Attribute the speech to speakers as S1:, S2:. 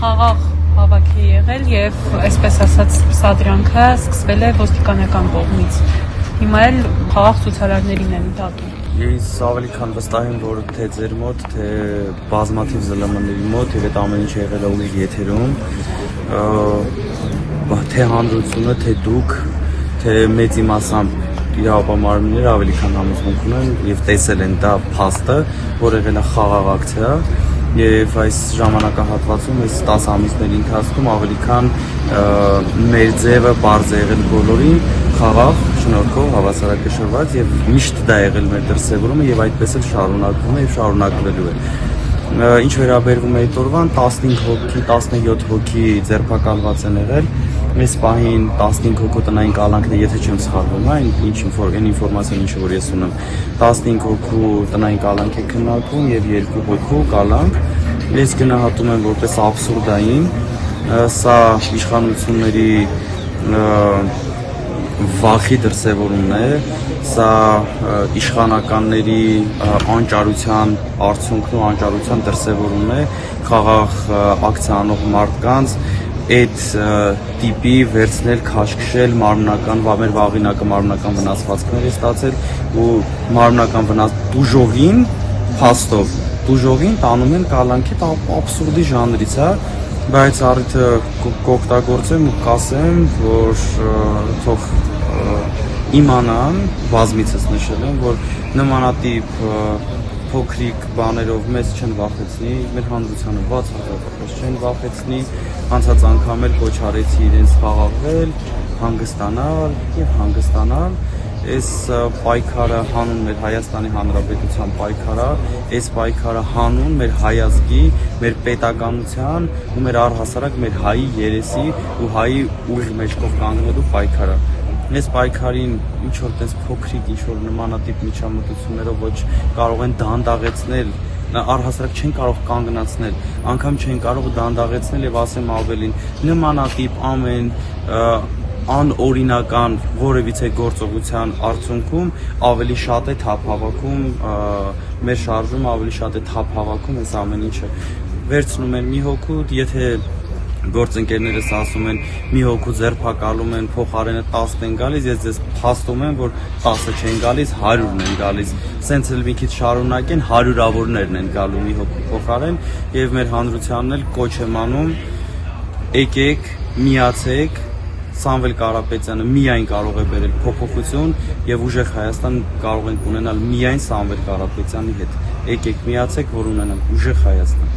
S1: խաղաղ հավաք է եղել եւ այսպես ասած սադրանքը սկսվել է ոստիկանական կողմից։ Հիմա էլ խաղաղ ցուցարարներին են դատում։
S2: Ես ավելի քան վստահ եմ, որ թե ձեր մոտ, թե բազմաթիվ ԶԼՄ-ների մոտ եւ այդ ամեն ինչը եղել է ուղիղ եթերում, թե հանրությունը, թե դուք, թե մեծ իմաստությամբ իրավապահմանները ավելի քան համոզմունք ունեն եւ տեսել են դա փաստը, որ եղել է խաղաղ ակցիա եւ այս ժամանակահատվածում այս 10 ամիսների ընթացքում ավելի քան մեր ձևը բարձ է եղել բոլորին խաղաղ շնորհքով հավասարակշռված եւ միշտ դա եղել մեր դրսեւորումը եւ այդպես էլ շարունակվում է եւ շարունակվելու է։ Ինչ վերաբերվում է այդ օրվան 15 հոգի, 17 հոգի ձերբակալված են եղել։ Այս պահին 15 հոգու տնային կալանքն է, եթե չեմ սխալվում, այն ինֆորմացիան ինչ որ ես ունեմ, 15 հոգու տնային կալանք է քննարկվում եւ 2 հոգու կալանք։ Ես գնահատում եմ որպես աբսուրդային, սա իշխանությունների վախի դրսևորումն է, սա իշխանականների անճարության արդյունքն ու անճարության դրսևորումն է, խաղաղ ակցիա անող մարդկանց այդ տիպի վերցնել, քաշքշել մարմնական, մեր վաղինակը մարմնական վնասվածքներ է ստացել ու մարմնական վնաս դուժողին, փաստով դուժողին տանում են կալանքի, դա աբսուրդի ժանրից է, բայց առիթը կօգտագործեմ ու կասեմ, որ թող իմանան, բազմիցս նշել եմ, որ նմանատիպ փոքրիկ բաներով մեզ չեն վախեցնի, մեր հանրությանը բացառապես չեն վախեցնի, անցած անգամ էլ կոչ արեցի իրենց խաղաղվել, հանգստանալ եւ հանգստանալ, այս պայքարը հանուն մեր Հայաստանի Հանրապետության պայքարա, այս պայքարը հանուն մեր հայազգի, մեր պետականության ու մեր առհասարակ մեր հայի երեսի ու հայի ուժ մեջքով կանգնելու պայքարա։ Այս պայքարին ինչ որ տես փոքրիկ, ինչ որ նմանատիպ միջամտություններով ոչ կարող են դանդաղեցնել, առհասարակ չեն կարող կանգնացնել, անգամ չեն կարող դանդաղեցնել եւ ասեմ ավելին, նմանատիպ ամեն անօրինական որևիցե գործողության արդյունքում ավելի շատ է թափ հավաքում, մեր շարժումը ավելի շատ է թափ հավաքում այս ամեն ինչը։ Վերցնում են մի հոգու, եթե գործընկերներս ասում են մի հոգու ձերբակալում են, փոխարենը 10 են գալիս, ես ձեզ փաստում եմ, որ 10-ը չեն գալիս, 100-ն են գալիս։ Սենց էլ մի քիչ շարունակեն, հարյուրավորներն են գալու մի հոգու փոխարեն եւ մեր հանրությանն էլ կոչ եմ անում, եկեք, միացեք, Սամվել Կարապետյանը միայն կարող է բերել փոփոխություն եւ ուժեղ Հայաստան կարող ենք ունենալ միայն Սամվել Կարապետյանի հետ։ Եկեք միացեք, որ ունենանք ուժեղ Հայաստան։